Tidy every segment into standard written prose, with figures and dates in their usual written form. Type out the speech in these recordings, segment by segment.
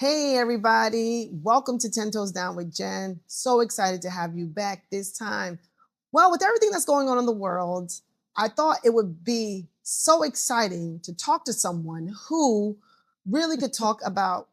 Hey, everybody. Welcome to 10 Toes Down with Jenn. So excited to have you back this time. Well, with everything that's going on in the world, I thought it would be so exciting to talk to someone who really could talk about,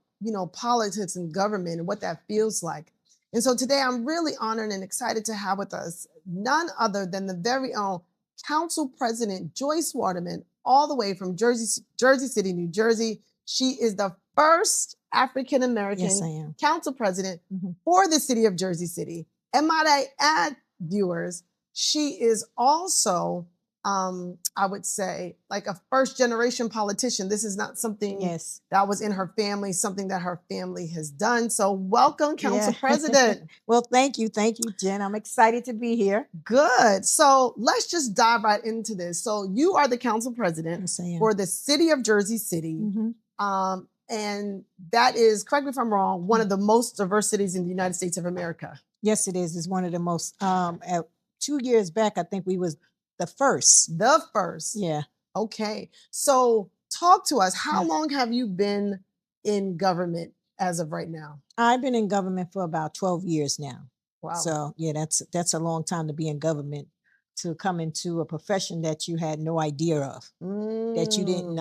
politics and government and what that feels like. And so today I'm really honored and excited to have with us none other than the very own Council President Joyce Watterman, all the way from Jersey City, New Jersey. She is the first African Yes, I American am. council president Mhm. for the city of Jersey City. And might I add, viewers, she is also, I would say, like a first generation politician. This is not something Yes. that was in her family, something that her family has done. So, welcome, Council Yeah. President. Well, thank you. Thank you, Jen. I'm excited to be here. Good. So, let's just dive right into this. So, you are the council president Yes, I am. for the city of Jersey City. Mhm. And that is, correct me if I'm wrong, one of the most diverse cities in the United States of America. Yes, it is. It's one of the most. At 2 years back, I think we was the first. The first. Yeah. Okay. So talk to us. How Yeah. long have you been in government as of right now? I've been in government for about 12 years now. Wow. So yeah, that's a long time to be in government, to come into a profession that you had no idea of, that you didn't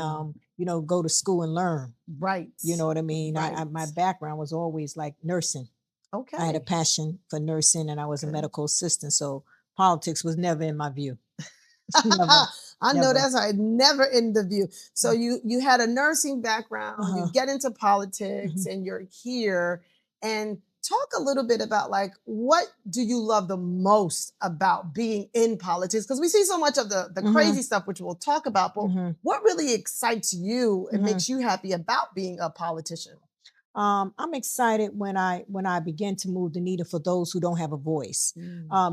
go to school and learn. Right. You know what I mean? Right. My background was always like nursing. Okay. I had a passion for nursing, and I was a Okay. medical assistant. So politics was never in my view. Never, I know never. that's right. Never in the view. So you had a nursing background, you get into politics, and you're here. And talk a little bit about, like, what do you love the most about being in politics? Because we see so much of the crazy stuff, which we'll talk about, but what really excites you and makes you happy about being a politician? I'm excited when I begin to move the needle for those who don't have a voice.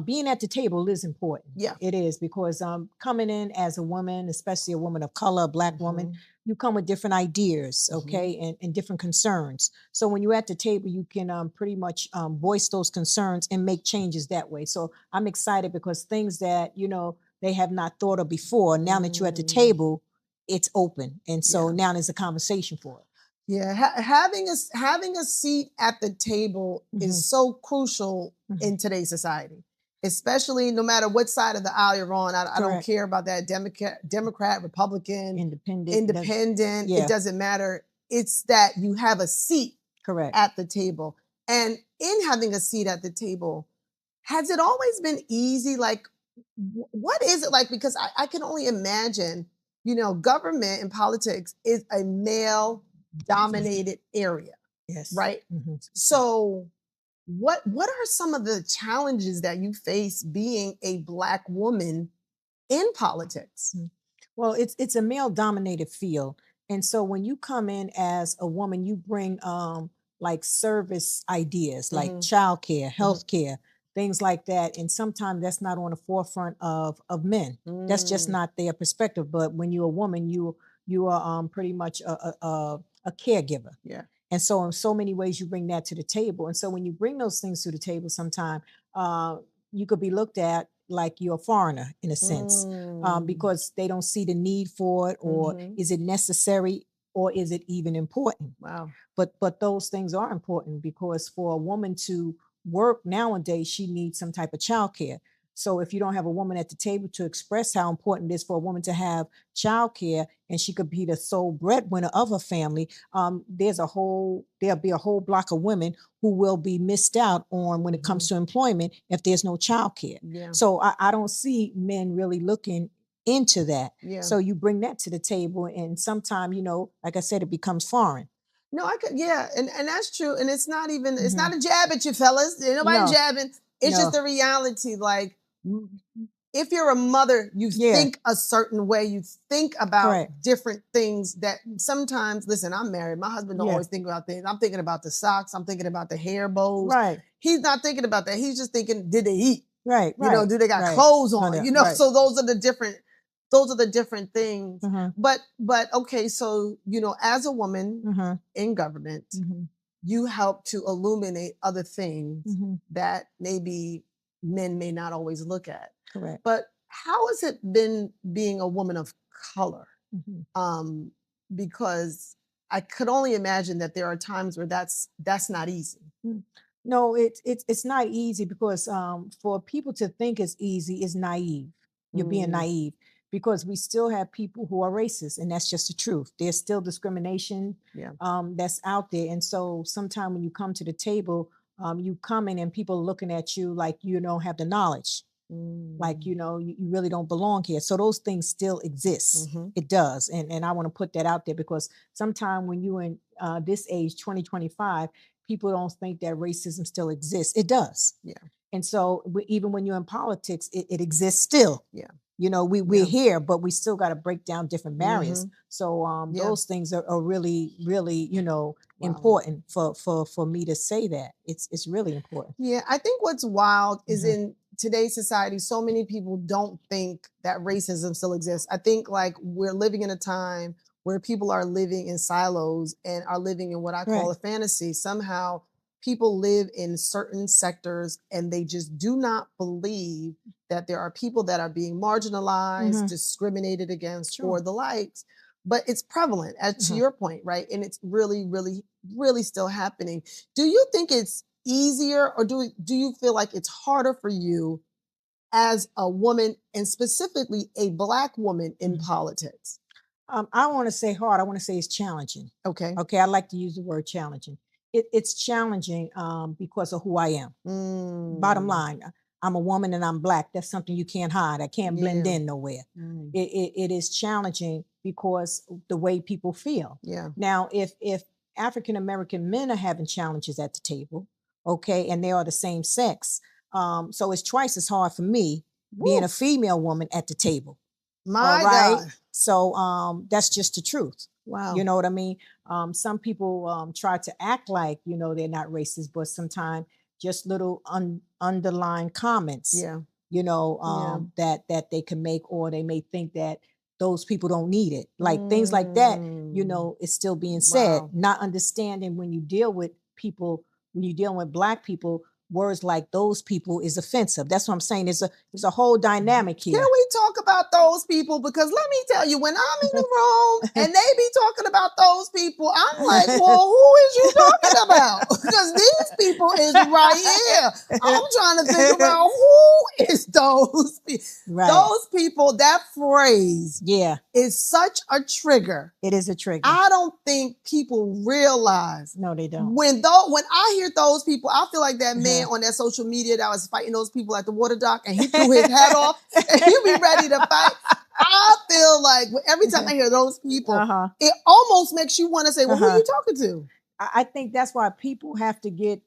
Being at the table is important. Yeah. It is, because coming in as a woman, especially a woman of color, a Black woman, you come with different ideas, okay, and different concerns. So when you're at the table, you can pretty much voice those concerns and make changes that way. So I'm excited because things that they have not thought of before, now that you're at the table, it's open, and so now there's a conversation for it. Yeah, having a seat at the table is so crucial in today's society, especially no matter what side of the aisle you're on. I don't care about that Democrat, Republican, independent. Yeah. It doesn't matter. It's that you have a seat Correct. at the table, and in having a seat at the table, has it always been easy? Like, what is it like? Because I can only imagine, government and politics is a male dominated area. Yes. Right. So what are some of the challenges that you face being a Black woman in politics? Well, it's a male dominated field. And so when you come in as a woman, you bring like service ideas like childcare, healthcare, things like that. And sometimes that's not on the forefront of men. That's just not their perspective. But when you're a woman, you are pretty much a caregiver. Yeah. And so in so many ways you bring that to the table. And so when you bring those things to the table, sometime you could be looked at like you're a foreigner in a sense, because they don't see the need for it, or is it necessary, or is it even important? Wow. But those things are important, because for a woman to work nowadays, she needs some type of childcare. So if you don't have a woman at the table to express how important it is for a woman to have childcare, and she could be the sole breadwinner of a family, there'll be a whole block of women who will be missed out on when it comes to employment if there's no childcare. Yeah. So I don't see men really looking into that. Yeah. So you bring that to the table, and sometimes, like I said, it becomes foreign. No, and that's true. And it's not even, it's not a jab at you, fellas. Ain't nobody No. jabbing. It's just the reality. Like, if you're a mother, you think a certain way. You think about different things that sometimes, listen, I'm married. My husband don't always think about things. I'm thinking about the socks. I'm thinking about the hair bows. Right. He's not thinking about that. He's just thinking, did they eat? Right. Do they got clothes on? So those are the different things. But okay, so as a woman in government, you help to illuminate other things that maybe men may not always look at. Correct. But how has it been being a woman of color? Because I could only imagine that there are times where that's not easy. No, it's not easy because for people to think it's easy is naive. You're being naive because we still have people who are racist, and that's just the truth. There's still discrimination that's out there, and so sometimes when you come to the table, you come in and people are looking at you like you don't have the knowledge. Like you really don't belong here. So those things still exist. It does, and I want to put that out there because sometimes when you're in this age, 2025, people don't think that racism still exists. It does. Yeah. And so even when you're in politics, it exists still. Yeah. We're here, but we still got to break down different barriers. So those things are really, really, important for me to say that. It's really important. Yeah, I think what's wild is in today's society, so many people don't think that racism still exists. I think like we're living in a time where people are living in silos and are living in what I call a fantasy. Somehow people live in certain sectors and they just do not believe that there are people that are being marginalized, discriminated against, or the likes. But it's prevalent, as to your point, right? And it's really, really, really still happening. Do you think it's easier, or do you feel like it's harder for you as a woman, and specifically a Black woman in politics? I want to say hard. I want to say it's challenging. Okay. I like to use the word challenging. It's challenging because of who I am. Bottom line, I'm a woman and I'm Black. That's something you can't hide. I can't blend in nowhere. It is challenging because the way people feel. Yeah. Now, if African American men are having challenges at the table, okay, and they are the same sex, so it's twice as hard for me being a female woman at the table. My God. So that's just the truth. Wow. You know what I mean? Some people try to act like, they're not racist, but sometimes just little underlying comments, that they can make, or they may think that those people don't need it. Like things like that, is still being said. Not understanding when you deal with people, when you're dealing with Black people, words like those people is offensive. That's what I'm saying. There's a whole dynamic here. Can we talk about those people? Because let me tell you, when I'm in the room and they be talking about those people, I'm like, well, who is you talking about? Because these people is right here. I'm trying to think about who is those people. Right. Those people, that phrase is such a trigger. It is a trigger. I don't think people realize. No, they don't. When I hear those people, I feel like that man on that social media that was fighting those people at the water dock and he threw his hat off and he be ready to fight. I feel like every time I hear those people, it almost makes you want to say, well, who are you talking to? I think that's why people have to get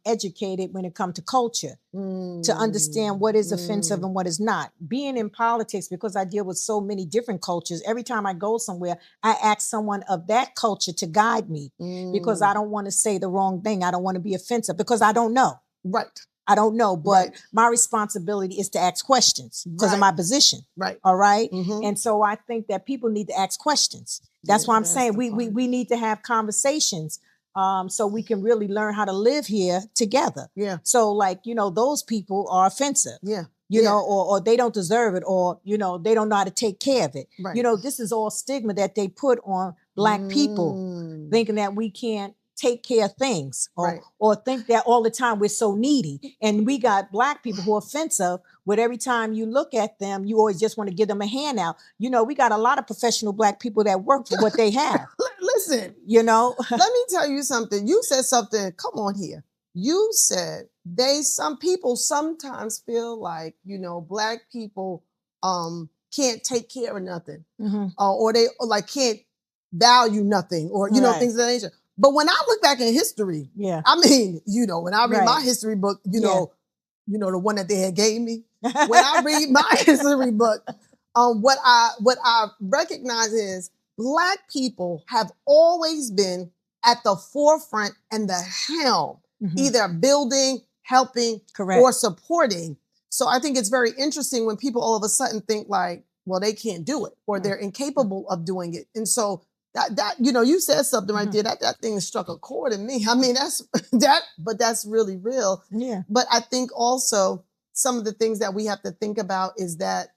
educated when it comes to culture to understand what is offensive and what is not. Being in politics, because I deal with so many different cultures, every time I go somewhere, I ask someone of that culture to guide me because I don't want to say the wrong thing. I don't want to be offensive because I don't know. Right. I don't know, but my responsibility is to ask questions because of my position. Right. All right. And so I think that people need to ask questions. That's why I'm saying we need to have conversations so we can really learn how to live here together. Yeah. So like, those people are offensive. Yeah. Or they don't deserve it, or, they don't know how to take care of it. Right. This is all stigma that they put on Black people, thinking that we can't take care of things or think that all the time we're so needy. And we got Black people who are offensive, but every time you look at them, you always just want to give them a handout. We got a lot of professional Black people that work for what they have. Listen, let me tell you something. You said something, come on here. You said some people sometimes feel like, Black people can't take care of nothing or they like can't value nothing or, things of that nature. But when I look back in history, I mean, when I read my history book, the one that they had gave me, when I read my history book, what I recognize is Black people have always been at the forefront and the helm, either building, helping, or supporting. So I think it's very interesting when people all of a sudden think like, well, they can't do it or they're incapable of doing it. And so that you said something right there. That thing struck a chord in me. I mean, but that's really real. Yeah. But I think also some of the things that we have to think about is that,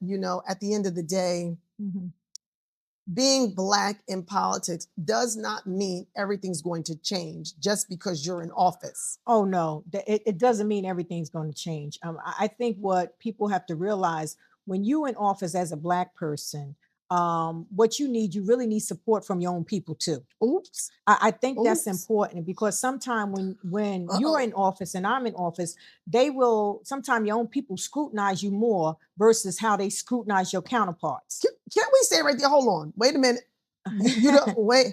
at the end of the day, being Black in politics does not mean everything's going to change just because you're in office. Oh no, it doesn't mean everything's going to change. I think what people have to realize when you're in office as a Black person, what you really need support from your own people too. Oops. I think that's Oops. important because sometimes when you're Uh-oh. in office and I'm in office, they will sometimes your own people scrutinize you more versus how they scrutinize your counterparts. Can't we stay right there? Hold on. Wait a minute. You don't wait.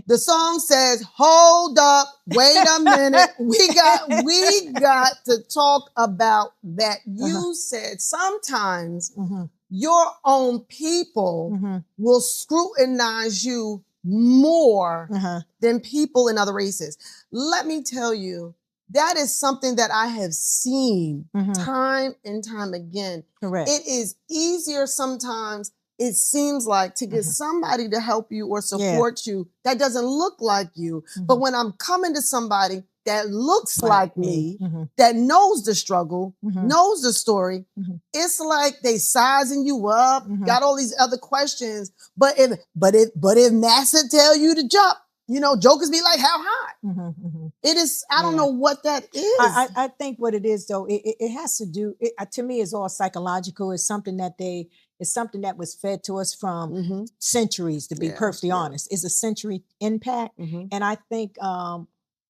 The song says, "Hold up, wait a minute. We got to talk about that." You said sometimes your own people will scrutinize you more than people in other races. Let me tell you, that is something that I have seen time and time again. Correct. It is easier sometimes, it seems like, to get somebody to help you or support you that doesn't look like you. But when I'm coming to somebody that looks like me, that knows the struggle, knows the story, it's like they sizing you up, got all these other questions. But if NASA tell you to jump, jokers be like, how high? It is, I don't know what that is. I think what it is though, it has to do, to me, it's all psychological. It's something that was fed to us from centuries, to be perfectly honest. It's a century impact. And I think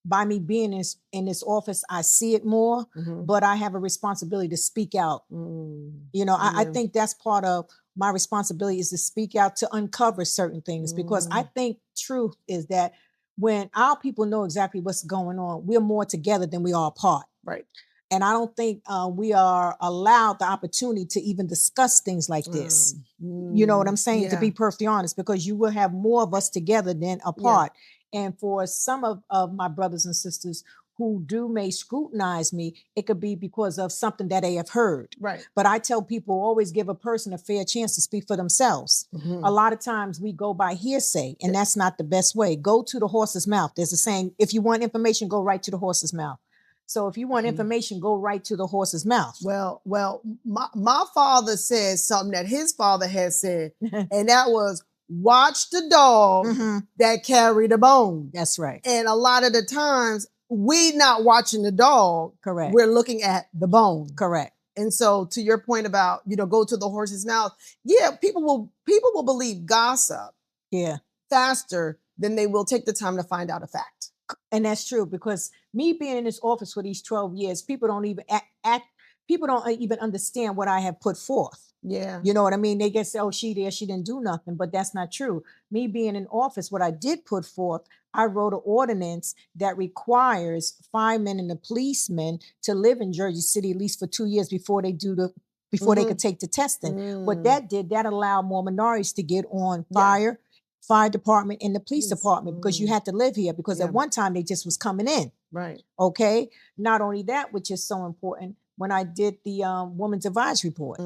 by me being in this office, I see it more, but I have a responsibility to speak out. I think that's part of my responsibility, is to speak out, to uncover certain things, because I think truth is that when our people know exactly what's going on, we're more together than we are apart. Right. And I don't think we are allowed the opportunity to even discuss things like this. You know what I'm saying? To be perfectly honest, because you will have more of us together than apart. And for some of my brothers and sisters who may scrutinize me, it could be because of something that they have heard. Right. But I tell people, always give a person a fair chance to speak for themselves. A lot of times we go by hearsay, and that's not the best way. Go to the horse's mouth. There's a saying, if you want information, go right to the horse's mouth. So if you want information, go right to the horse's mouth. Well, my father said something that his father had said, and that was, watch the dog that carried the bone. That's right. And a lot of the times, we not watching the dog. Correct. We're looking at the bone. Correct. And so, to your point about, go to the horse's mouth. Yeah, people will believe gossip. Faster than they will take the time to find out a fact. And that's true, because me being in this office for these 12 years, people don't even people don't even understand what I have put forth. Yeah. You know what I mean? They get say, oh, she didn't do nothing, but that's not true. Me being in office, what I did put forth, I wrote an ordinance that requires firemen and the policemen to live in Jersey City at least for 2 years before they they could take the testing. What that did, that allowed more minorities to get on fire department and the police department, because you had to live here, because at one time they just was coming in. Right. Okay. Not only that, which is so important, when I did the Women's Advisory Board,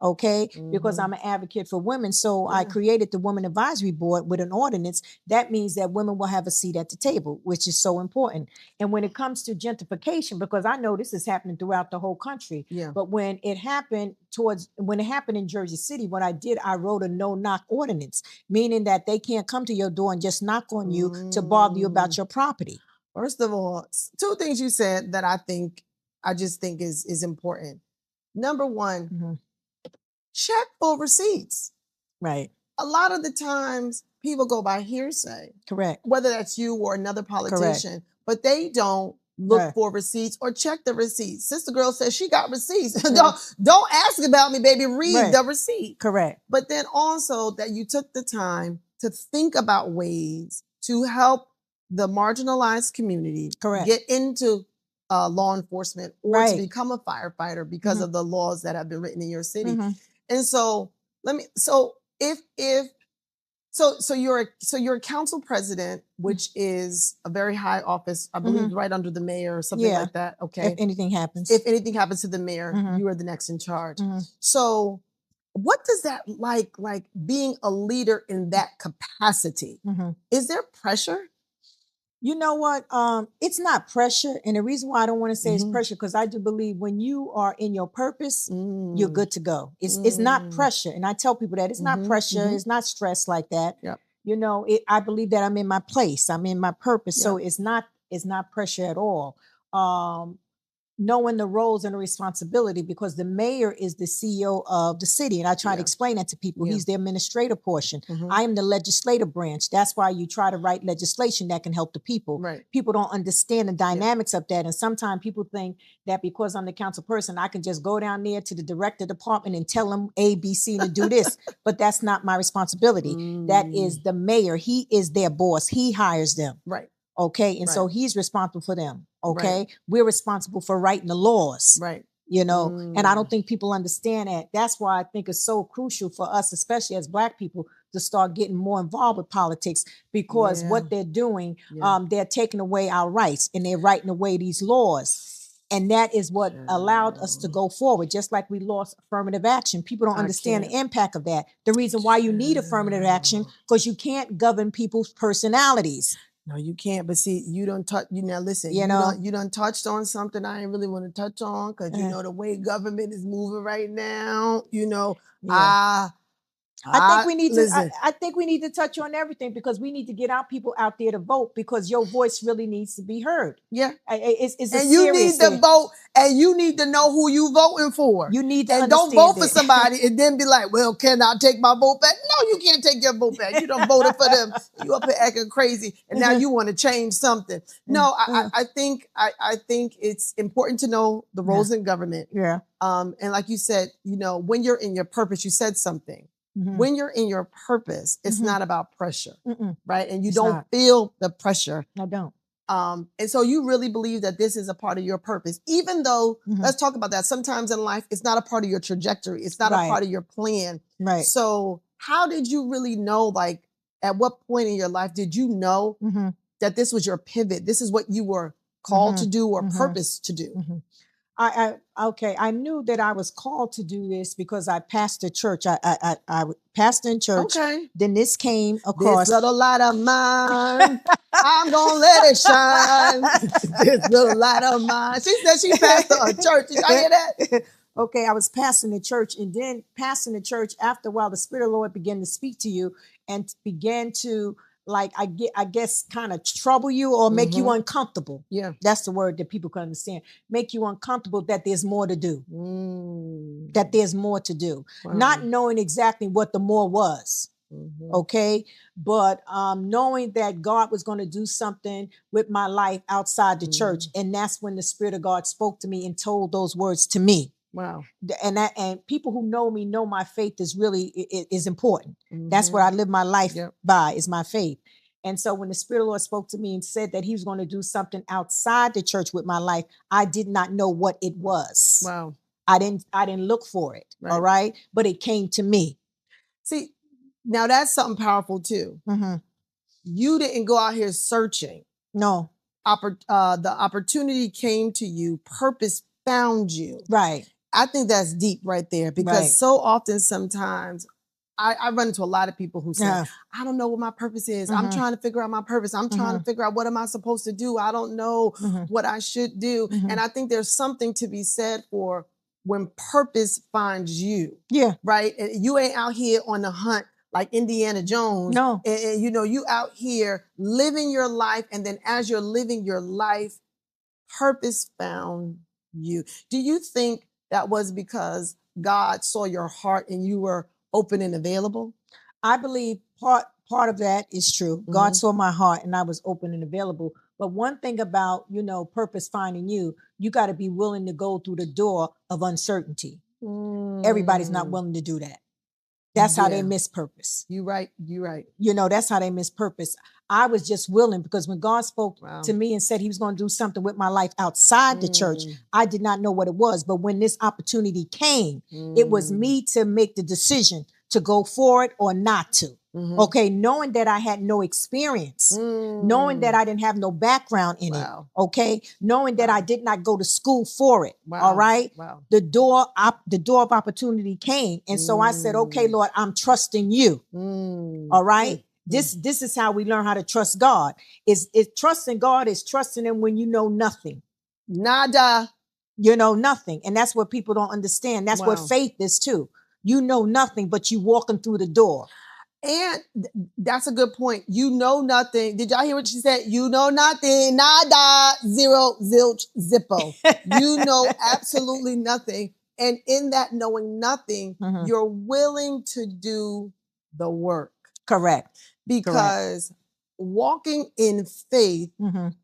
okay, because I'm an advocate for women. So I created the Women Advisory Board with an ordinance. That means that women will have a seat at the table, which is so important. And when it comes to gentrification, because I know this is happening throughout the whole country, but when it happened in Jersey City, what I did, I wrote a no-knock ordinance, meaning that they can't come to your door and just knock on you to bother you about your property. First of all, two things you said that I just think is important. Number one, check for receipts. Right. A lot of the times people go by hearsay. Correct. Whether that's you or another politician, but they don't look for receipts or check the receipts. Sister Girl says she got receipts. Don't ask about me, baby. Read the receipt. Correct. But then also that you took the time to think about ways to help the marginalized community get into law enforcement or to become a firefighter because of the laws that have been written in your city. And so you're a council president, which is a very high office, I believe, right under the mayor or something like that. Okay. If anything happens to the mayor, you are the next in charge. So what does that like being a leader in that capacity? Is there pressure? You know what? It's not pressure. And the reason why I don't want to say it's Mhm. pressure, because I do believe when you are in your purpose, you're Mm. good to go. It's not Mm. pressure. And I tell people that it's not Mhm. pressure, Mhm. it's not stress like that. Yep. You know, I believe that I'm in my place, I'm in my purpose. So Yep. it's not pressure at all. Um, knowing the roles and the responsibility, because the mayor is the CEO of the city. And I try to Yeah. explain that to people. Yeah. He's the administrative portion. Mhm. I am the legislative branch. That's why you try to write legislation that can help the people. Right. People don't understand the dynamics of that. And sometimes people think that because I'm the council person, I can just go down there to the director department and tell them A, B, C to do this. But that's not my responsibility. That is Mm. the mayor. He is their boss. He hires them. Right. Okay. And so Right. he's responsible for them. Okay. Right. We're responsible for writing the laws. Right. You know, and I don't Mm. think people understand that. That's why I think it's so crucial for us, especially as Black people, to start getting more involved with politics, because Yeah. what they're doing, Yeah. they're taking away our rights and they're writing away these laws. And that is what allowed us to Child. go forward, just like we lost affirmative action. People don't I understand the can't. impact of that. The reason why you need affirmative action, Child. because you can't govern people's personalities. No, you can't. But see, you don't touch. You now listen. You know, You done touched on something I ain't really want to touch on, because you Uh, know the way government is moving right now. yeah. I think we need to. Listen. I think we need to touch on everything, because we need to get our people out there to vote, because your voice really needs to be heard. Yeah. It's a And you serious need to thing. vote, and you need to know who you voting for. You need to And don't understand vote for it. somebody and then be like, well, can I take my vote back? No, you can't take your vote back. You done voted for them. You up here acting crazy, and now you want to change something. No, I think it's important to know the roles in government. Yeah. And like you said, when you're in your purpose, you said something. Mhm. When you're in your purpose, it's Mhm. not about pressure, Mm-mm. right? And you It's don't not. feel the pressure. I don't. And so you really believe that this is a part of your purpose, even though, Mhm. let's talk about that. Sometimes in life, it's not a part of your trajectory. It's not a Right. part of your plan. Right. So how did you really know, like, at what point in your life did you know Mhm. that this was your pivot? This is what you were called to do or Mhm. purpose to do? Mhm. I knew that I was called to do this because I pastored church. I pastored in church. Okay. Then this came across. This little light of mine, I'm gonna let it shine. This little light of mine. She said she pastored a church. Did y'all hear that? Okay, I was pastoring the church, and then pastoring the church, after a while, the Spirit of the Lord began to speak to you and began to, like, I guess kind of trouble you or make you uncomfortable. Yeah. That's the word that people can understand. Make you uncomfortable, that there's more to do. Mm. That there's more to do. Wow. Not knowing exactly what the more was. Okay, but knowing that God was going to do something with my life outside the church, and that's when the Spirit of God spoke to me and told those words to me. Wow. And people who know me know my faith is really is important. That's what I live my life by, is my faith. And so when the Spirit of the Lord spoke to me and said that he was going to do something outside the church with my life, I did not know what it was. Wow. I didn't look for it. Right. All right. But it came to me. See, now that's something powerful too. You didn't go out here searching. No. The opportunity came to you. Purpose found you. Right. I think that's deep right there, because so often sometimes I run into a lot of people who say, I don't know what my purpose is. I'm trying to figure out my purpose. I'm trying to figure out, what am I supposed to do? I don't know what I should do. And I think there's something to be said for when purpose finds you. Yeah. Right? And you ain't out here on the hunt like Indiana Jones. No. And you out here living your life. And then as you're living your life, purpose found you. Do you think that was because God saw your heart and you were open and available? I believe part of that is true. God saw my heart and I was open and available. But one thing about, purpose finding you, you got to be willing to go through the door of uncertainty. Everybody's not willing to do that. That's how they miss purpose. You're right. You're right. That's how they miss purpose. I was just willing, because when God spoke to me and said he was going to do something with my life outside the church, I did not know what it was. But when this opportunity came, it was me to make the decision to go for it or not to. Okay, knowing that I had no experience, knowing that I didn't have no background in it. Okay, knowing that I did not go to school for it. All right. The door of opportunity came, and so I said, "Okay, Lord, I'm trusting you." All right. This is how we learn how to trust God. Is trusting God is trusting him when you know nothing. Nada. You know nothing. And that's what people don't understand. That's what Wow. faith is too. You know nothing, but you walking through the door. And that's a good point. You know nothing. Did y'all hear what she said? You know nothing. Nada. Zero. Zilch. Zippo. You know absolutely nothing. And in that knowing nothing, you're willing to do the work. Correct. Because walking in faith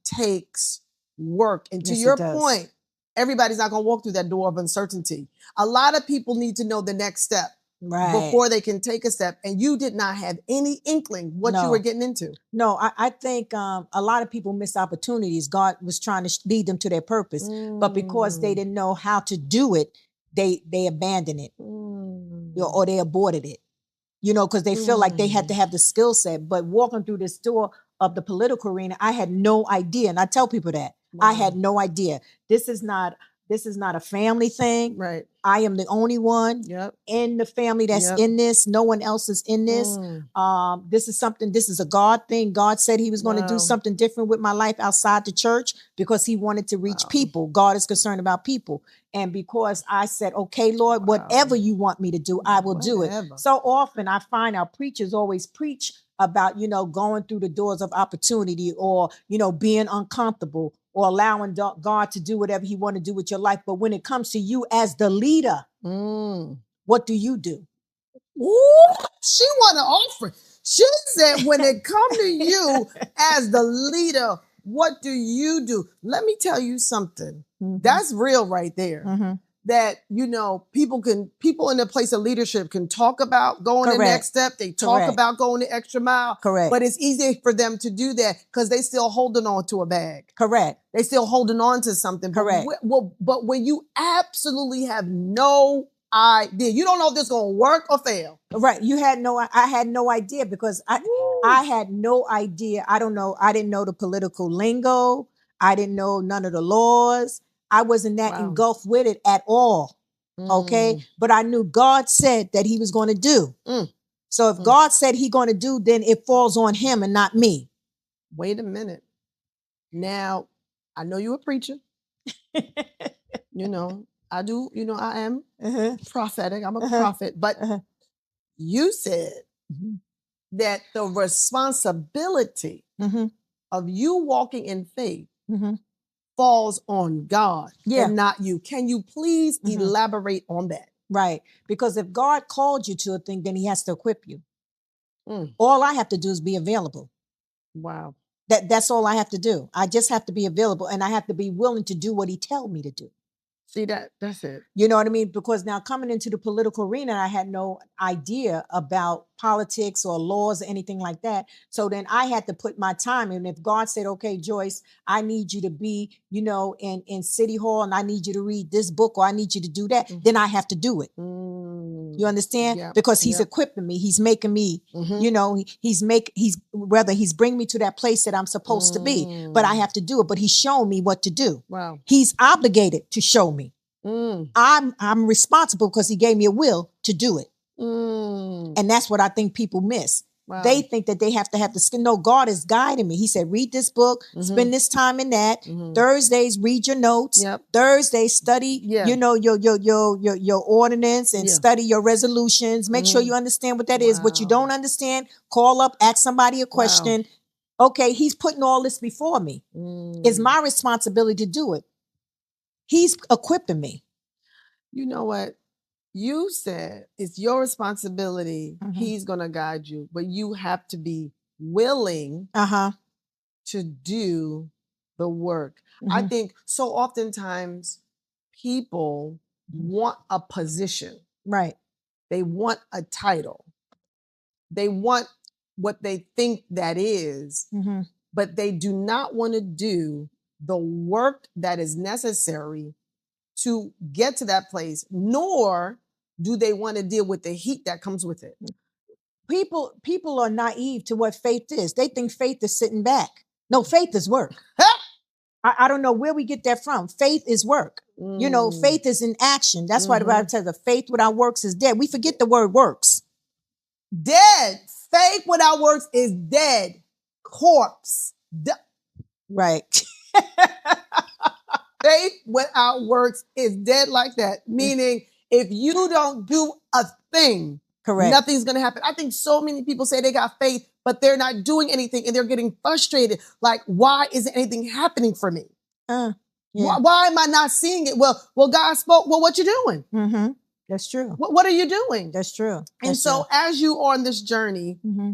takes work. And to your point, everybody's not going to walk through that door of uncertainty. A lot of people need to know the next step before they can take a step. And you did not have any inkling what you were getting into. No, I think a lot of people miss opportunities. God was trying to lead them to their purpose. But because they didn't know how to do it, they abandoned it or they aborted it. You know, because they feel like they had to have the skill set. But walking through this door of the political arena, I had no idea. And I tell people that. I had no idea. This is not a family thing. Right. I am the only one in the family that's in this. No one else is in this. This is a God thing. God said he was going to do something different with my life outside the church because he wanted to reach people. God is concerned about people. And because I said, okay, Lord, whatever you want me to do, I will do it. So often I find our preachers always preach about, going through the doors of opportunity or, being uncomfortable or allowing God to do whatever he want to do with your life. But when it comes to you as the leader, what do you do? Ooh, she want to offer. She said, when it come to you as the leader, what do you do? Let me tell you something. That's real right there. That, people in a place of leadership can talk about going the next step. They talk about going the extra mile. But it's easy for them to do that because they still holding on to a bag. They still holding on to something. But when you absolutely have no idea, you don't know if this is going to work or fail. Right. I had no idea because I had no idea. I don't know. I didn't know the political lingo. I didn't know none of the laws. I wasn't that engulfed with it at all. Okay. But I knew God said that he was going to do. So if God said he's going to do, then it falls on him and not me. Wait a minute. Now, I know you're a preacher. I do, I am prophetic. I'm a prophet. But you said that the responsibility of you walking in faith falls on God and not you. Can you please elaborate on that? Right. Because if God called you to a thing, then he has to equip you. All I have to do is be available. Wow. That's all I have to do. I just have to be available and I have to be willing to do what he tells me to do. See, that's it. You know what I mean? Because now coming into the political arena, I had no idea about politics or laws or anything like that. So then I had to put my time in. If God said, okay, Joyce, I need you to be, in City Hall and I need you to read this book or I need you to do that, then I have to do it. You understand? Because he's equipping me. He's making me, he's bringing me to that place that I'm supposed to be, but I have to do it. But he's showing me what to do. Wow. He's obligated to show me. I'm responsible because he gave me a will to do it. And that's what I think people miss. Wow. They think that they have to have the skill. No, God is guiding me. He said, read this book, spend this time in that. Thursdays, read your notes. Thursdays, study, your ordinance and study your resolutions. Make sure you understand what that is. What you don't understand, call up, ask somebody a question. Okay, he's putting all this before me. It's my responsibility to do it. He's equipping me. You know what? You said it's your responsibility. He's going to guide you, but you have to be willing to do the work. I think so oftentimes people want a position. Right. They want a title. They want what they think that is, but they do not want to do the work that is necessary to get to that place, nor do they want to deal with the heat that comes with it. People are naive to what faith is. They think faith is sitting back. No, faith is work. I don't know where we get that from. Faith is work. Faith is in action. That's why the Bible says the faith without works is dead. We forget the word works. Dead. Faith without works is dead. Corpse. Right. Faith without works is dead like that. Meaning, if you don't do a thing, Correct. nothing's going to happen. I think so many people say they got faith, but they're not doing anything and they're getting frustrated. Like, why isn't anything happening for me? Yeah. Why am I not seeing it? Well, God spoke. Well, what you doing? Mm-hmm. That's true. What are you doing? That's true. And That's so true. as you are on this journey, Mm-hmm.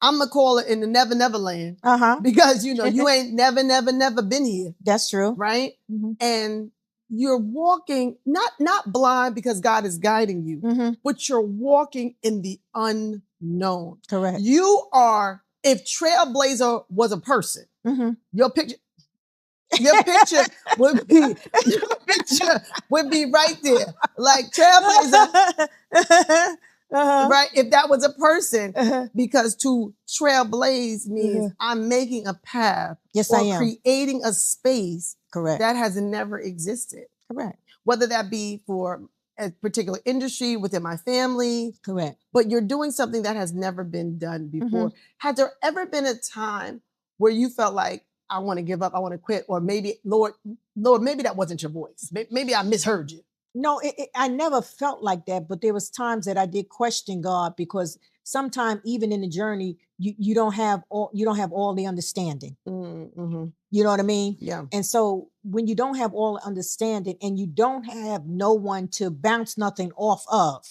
I'm going to call it in the never, never land. Uh-huh. Because, you ain't never, never, never been here. That's true. Right? Mm-hmm. And you're walking, not blind because God is guiding you, Mm-hmm. but you're walking in the unknown. Correct. You are, if Trailblazer was a person, Mm-hmm. your picture would be right there. Like Trailblazer, right? If that was a person, because to trailblaze means I'm making a path, yes, or I am creating a space correct that has never existed. Correct. Whether that be for a particular industry within my family, Correct. but you're doing something that has never been done before. Has there ever been a time where you felt like, I want to give up, I want to quit, or maybe, Lord, maybe that wasn't your voice. Maybe I misheard you. No, I never felt like that, but there was times that I did question God, because sometimes even in the journey, you don't have all the understanding. Mm-hmm. You know what I mean? Yeah. And so when you don't have all the understanding and you don't have no one to bounce nothing off of,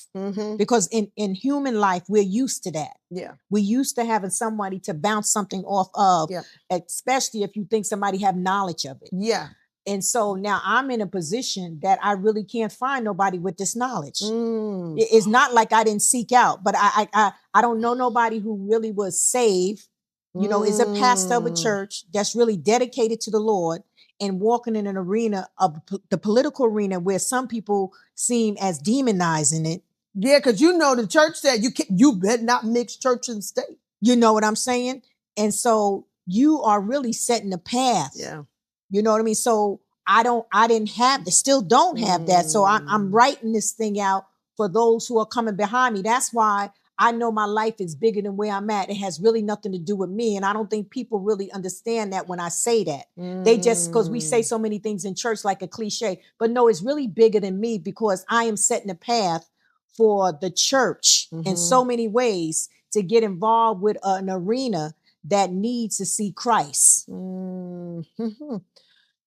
because in human life, we're used to that. Yeah. We're used to having somebody to bounce something off of, especially if you think somebody have knowledge of it. Yeah. And so now I'm in a position that I really can't find nobody with this knowledge. It's not like I didn't seek out, but I don't know nobody who really was saved, is a pastor of a church that's really dedicated to the Lord and walking in an arena of the political arena where some people seem as demonizing it. Yeah, because the church said you better not mix church and state. You know what I'm saying? And so you are really setting the path. Yeah. You know what I mean? So I didn't have, still don't have that. So I'm writing this thing out for those who are coming behind me. That's why I know my life is bigger than where I'm at. It has really nothing to do with me. And I don't think people really understand that when I say that. They just, because we say so many things in church like a cliche, but no, it's really bigger than me, because I am setting a path for the church in so many ways to get involved with an arena that needs to see Christ.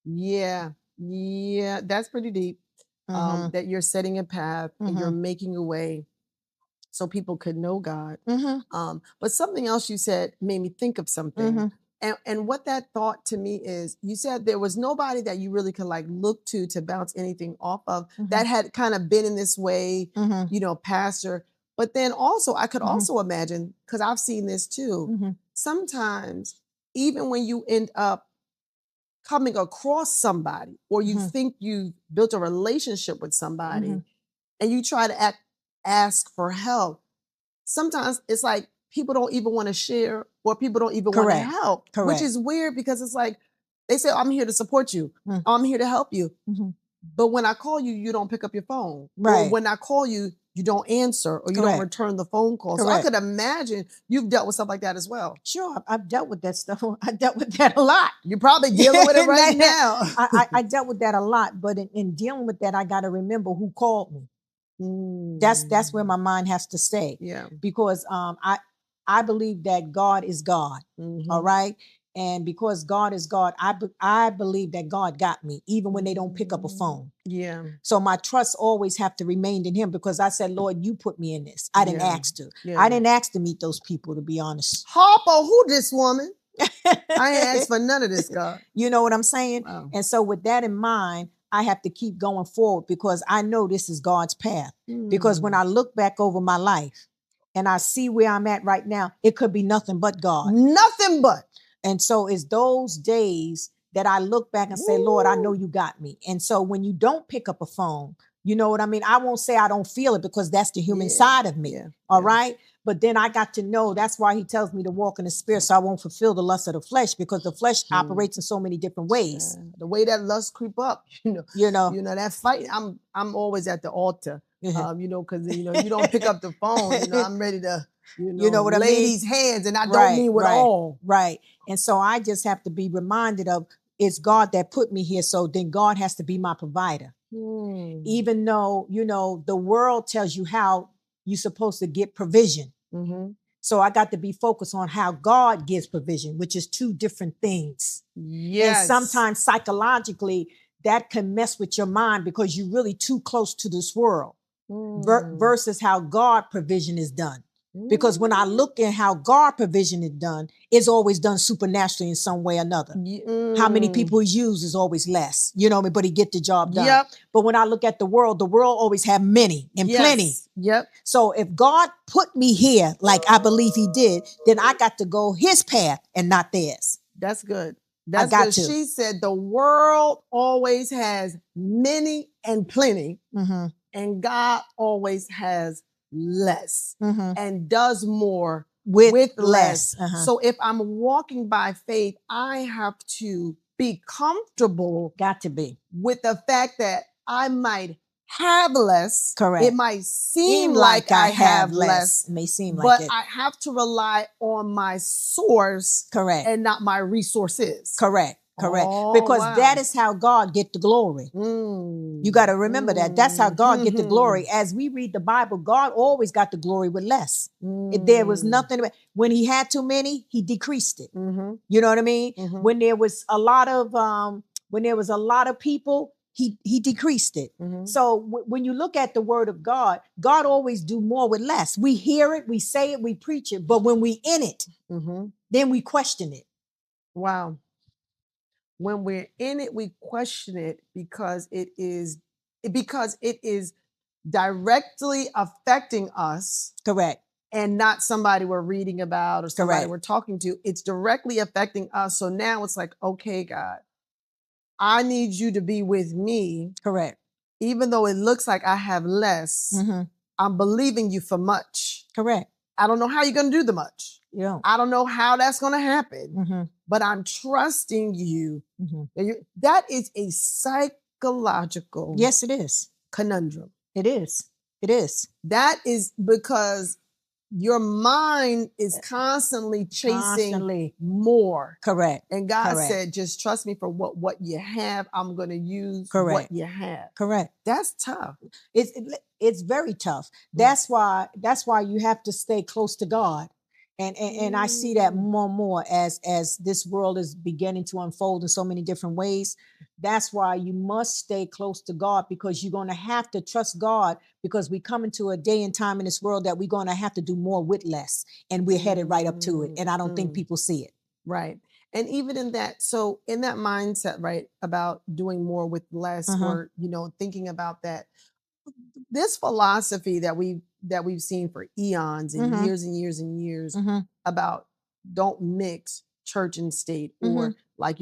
Yeah, that's pretty deep. That you're setting a path and you're making a way so people could know God. But something else you said made me think of something. And what that thought to me is, you said there was nobody that you really could look to bounce anything off of that had kind of been in this way, pastor. But then also I could also imagine, because I've seen this too, sometimes even when you end up coming across somebody, or you think you built a relationship with somebody, and you try to ask for help, sometimes it's like people don't even want to share, or people don't even want to help. Which is weird, because it's like they say, I'm here to support you, I'm here to help you, but when I call you, you don't pick up your phone. Or when I call you, you don't answer, or you don't return the phone call. So I could imagine you've dealt with stuff like that as well. Sure, I've dealt with that stuff. I dealt with that a lot. You're probably dealing with it right now. I dealt with that a lot, but in dealing with that, I got to remember who called me. That's where my mind has to stay. Yeah. Because I believe that God is God. All right. And because God is God, I believe that God got me, even when they don't pick up a phone. Yeah. So my trust always have to remain in him, because I said, Lord, you put me in this. I didn't ask to. Yeah. I didn't ask to meet those people, to be honest. Harpo, who this woman? I ain't asked for none of this, God. You know what I'm saying? Wow. And so with that in mind, I have to keep going forward, because I know this is God's path. Because when I look back over my life and I see where I'm at right now, it could be nothing but God. Nothing but. And so it's those days that I look back and say, Lord, I know you got me. And so when you don't pick up a phone, you know what I mean? I won't say I don't feel it, because that's the human side of me. All right. But then I got to know, that's why he tells me to walk in the spirit, so I won't fulfill the lust of the flesh, because the flesh operates in so many different ways. The way that lust creep up, you know that fight. I'm always at the altar You know, because you know, if you don't pick up the phone, you know, I'm ready to, You know what I lay mean? these hands, and I don't Right, mean with right. all. Right. And so I just have to be reminded of it's God that put me here. So then God has to be my provider. Even though, you know, the world tells you how you're supposed to get provision. Mm-hmm. So I got to be focused on how God gives provision, which is two different things. Yes. And sometimes psychologically, that can mess with your mind because you're really too close to this world versus how God provision is done. Because when I look at how God provision is done, it's always done supernaturally in some way or another. How many people he uses is always less, you know, but he get the job done. Yep. But when I look at the world always have many and plenty. Yep. So if God put me here, like I believe he did, then I got to go his path and not theirs. That's good. That's got good. to. She said the world always has many and plenty, and God always has less and does more with less. So if I'm walking by faith, I have to be comfortable. Got to be. With the fact that I might have less. Correct. It might seem like I have less. It may seem but like it. I have to rely on my source. Correct. And not my resources. Correct. Oh, because wow. that is how God get the glory. You got to remember that. That's how God get the glory. As we read the Bible, God always got the glory with less. There was nothing. When he had too many, he decreased it. You know what I mean? When there was a lot of people, he decreased it. So when you look at the word of God, God always do more with less. We hear it, we say it, we preach it, but when we in it, then we question it. Wow. When we're in it, we question it because it is directly affecting us. Correct. And not somebody we're reading about or somebody we're talking to. It's directly affecting us. So now it's like, okay, God, I need you to be with me. Correct. Even though it looks like I have less, I'm believing you for much. Correct. I don't know how you're going to do the much. Yeah. I don't know how that's going to happen, but I'm trusting you. That is a psychological. Yes, it is. Conundrum. It is. It is. That is because your mind is constantly chasing more. Correct. And God said, just trust me for what you have. I'm going to use what you have. Correct. That's tough. It's very tough. That's why you have to stay close to God. And I see that more and more as this world is beginning to unfold in so many different ways. That's why you must stay close to God, because you're going to have to trust God, because we come into a day and time in this world that we're going to have to do more with less, and we're headed right up to it. And I don't think people see it. Right. And even in that, so in that mindset, right, about doing more with less, or, thinking about that, this philosophy that we've seen for eons and years and years and years about don't mix church and state, or like,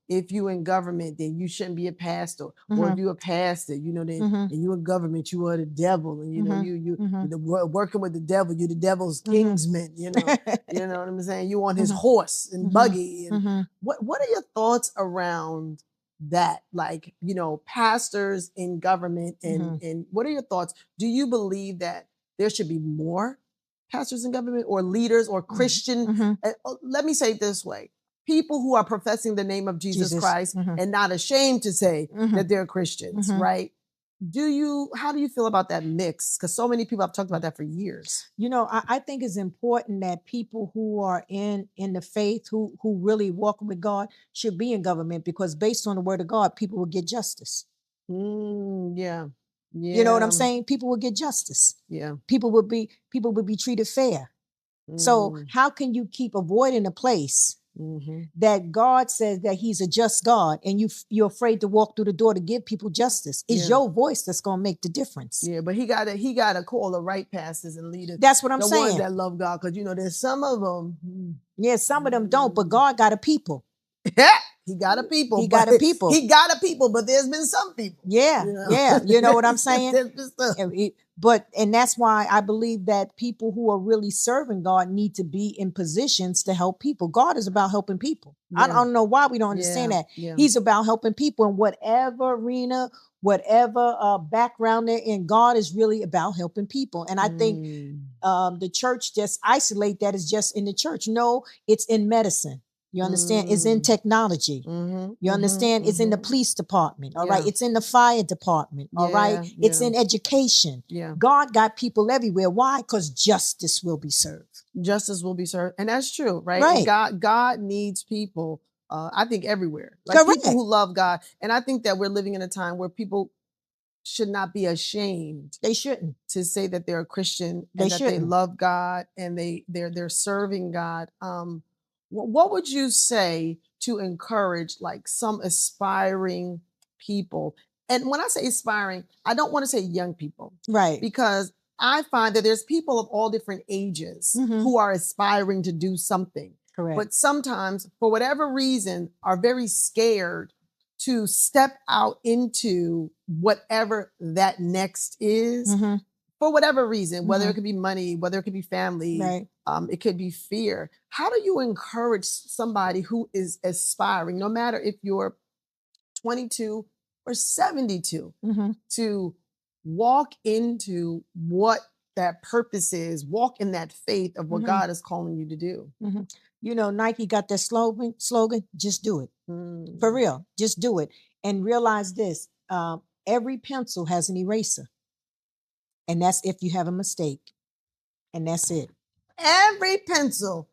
if you in government, then you shouldn't be a pastor, or if you're a pastor, then you in government, you are the devil, and you're working with the devil, you're the devil's kingsman, you know what I'm saying? You on his horse and buggy. And what are your thoughts around that? Like, pastors in government, and what are your thoughts? Do you believe that there should be more pastors in government, or leaders, or Christian? Let me say it this way. People who are professing the name of Jesus Christ and not ashamed to say that they're Christians, right? How do you feel about that mix? Because so many people have talked about that for years. I think it's important that people who are in the faith, who really walk with God, should be in government, because based on the word of God, people will get justice. Yeah. You know what I'm saying? People will get justice. Yeah. People would be treated fair. So how can you keep avoiding a place that God says that he's a just God, and you're afraid to walk through the door to give people justice? It's your voice that's going to make the difference. Yeah, but he got to call the right pastors and leaders. That's what I'm saying. The ones that love God, because there's some of them. Yeah, some of them don't, but God got a people. He got a people. He got a people. He got a people, but there's been some people. Yeah, yeah. You know what I'm saying? There's been some. And that's why I believe that people who are really serving God need to be in positions to help people. God is about helping people. I don't know why we don't understand that. Yeah. He's about helping people in whatever arena, whatever background they're in, God is really about helping people. And I think the church just isolate that as just in the church. No, it's in medicine. You understand? It's in technology. You understand? It's in the police department. All right. It's in the fire department. All right. It's in education. God got people everywhere. Why? Because justice will be served. Justice will be served. And that's true, right? Right. And God needs people, I think, everywhere. Like people who love God. And I think that we're living in a time where people should not be ashamed. They shouldn't. To say that they're a Christian and that they love God and they're serving God. What would you say to encourage like some aspiring people? And when I say aspiring, I don't want to say young people. Right. Because I find that there's people of all different ages who are aspiring to do something. Correct. But sometimes, for whatever reason, are very scared to step out into whatever that next is. For whatever reason, whether it could be money, whether it could be family, it could be fear. How do you encourage somebody who is aspiring, no matter if you're 22 or 72, to walk into what that purpose is, walk in that faith of what God is calling you to do? You know, Nike got that slogan, just do it. For real, just do it. And realize this, every pencil has an eraser. And that's if you have a mistake. And that's it. Every pencil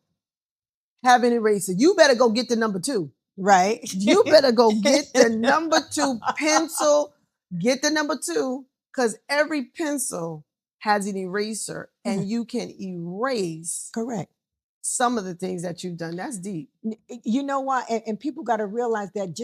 have an eraser. You better go get the number 2. Right. You better go get the number 2 pencil. Get the number 2, because every pencil has an eraser and you can erase some of the things that you've done. That's deep. You know what? And people got to realize that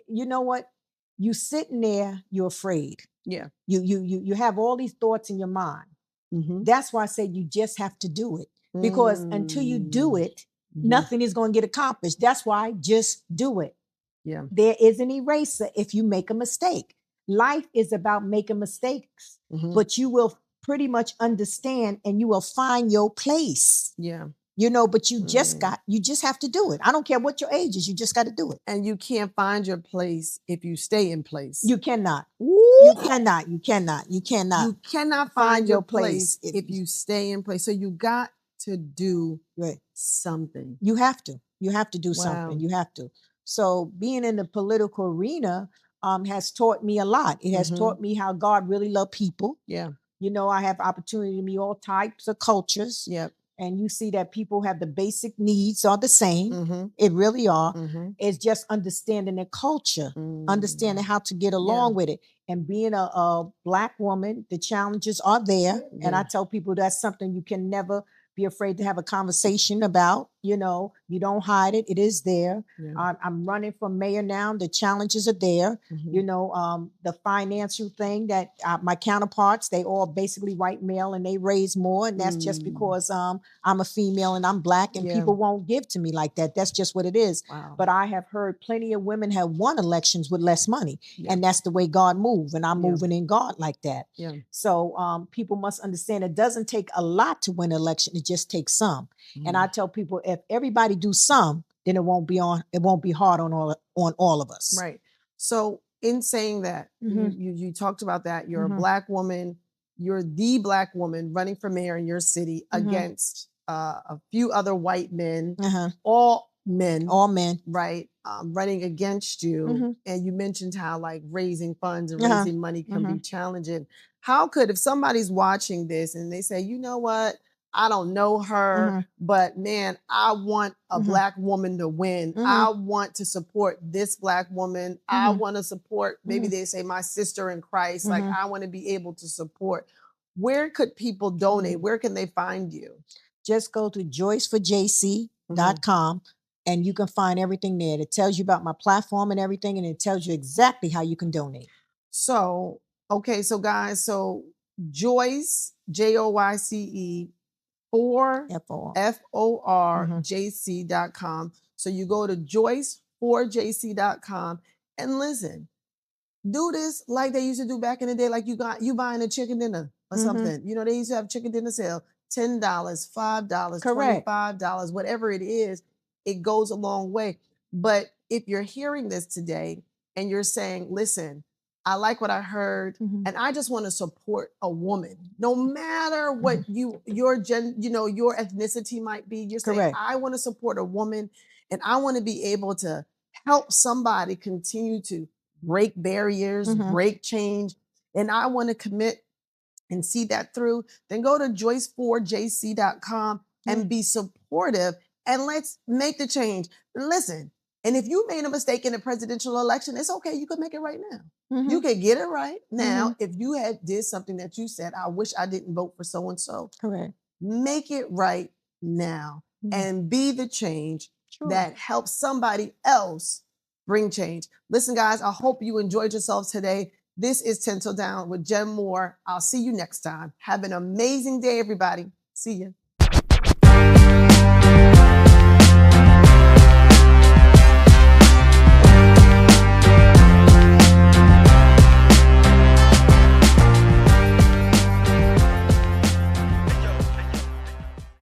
you know what? You sitting there, you're afraid. Yeah. You have all these thoughts in your mind. That's why I say you just have to do it. Because until you do it, nothing is going to get accomplished. That's why just do it. Yeah. There is an eraser if you make a mistake. Life is about making mistakes, but you will pretty much understand and you will find your place. Yeah. You know, but you just have to do it. I don't care what your age is, you just got to do it. And you can't find your place if you stay in place. You cannot. You cannot. You cannot find your place if you stay in place. So you got to do something. You have to. You have to do something. You have to. So being in the political arena has taught me a lot. It has taught me how God really loves people. Yeah. You know, I have opportunity to meet all types of cultures. Yep. And you see that people have the basic needs are the same. It really are. It's just understanding their culture, understanding how to get along with it. And being a Black woman, the challenges are there. And I tell people that's something you can never be afraid to have a conversation about. You know, you don't hide it. It is there. I'm running for mayor now. The challenges are there. You know, the financial thing that my counterparts, they all basically white male and they raise more. And that's just because I'm a female and I'm Black and people won't give to me like that. That's just what it is. Wow. But I have heard plenty of women have won elections with less money. And that's the way God moves. And I'm moving in God like that. So people must understand it doesn't take a lot to win an election. It just takes some. And I tell people, if everybody do some, then it won't be hard on all of us. Right. So in saying that, you talked about that. You're a Black woman. You're the Black woman running for mayor in your city against a few other white men, all men, right? Running against you. And you mentioned how like raising funds and raising money can be challenging. How could, if somebody's watching this and they say, you know what? I don't know her, but man, I want a Black woman to win. I want to support this Black woman. I want to support, maybe they say my sister in Christ. Like I want to be able to support. Where could people donate? Where can they find you? Just go to joyceforjc.com and you can find everything there. It tells you about my platform and everything, and it tells you exactly how you can donate. So, okay, so guys, so Joyce, Joyce, FORJC.com. So you go to joyce4jc.com and listen, do this like they used to do back in the day, like you buying a chicken dinner or something. You know, they used to have chicken dinner sale, $10, $5, $25, whatever it is, it goes a long way. But if you're hearing this today and you're saying, listen, I like what I heard. Mhm. And I just want to support a woman, no matter what your your ethnicity might be. You're saying, Correct. I want to support a woman and I want to be able to help somebody continue to break barriers, Mhm. break change. And I want to commit and see that through. Then go to joyce4jc.com Yeah. and be supportive and let's make the change. Listen, and if you made a mistake in the presidential election, it's okay. You can make it right now. You Mhm. can get it right now. Mhm. If you had did something that you said, I wish I didn't vote for so and so, Correct. make it right now Mhm. and be the change Sure. that helps somebody else bring change. Listen, guys, I hope you enjoyed yourselves today. This is Tental Down with Jenn Moore. I'll see you next time. Have an amazing day, everybody. See you.